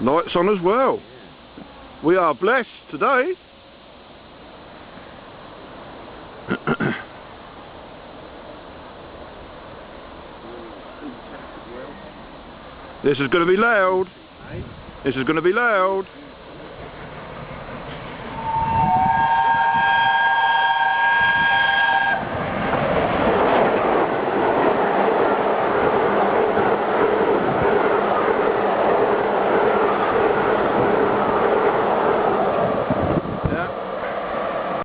Lights on as well. We are blessed today. This is going to be loud. This is going to be loud.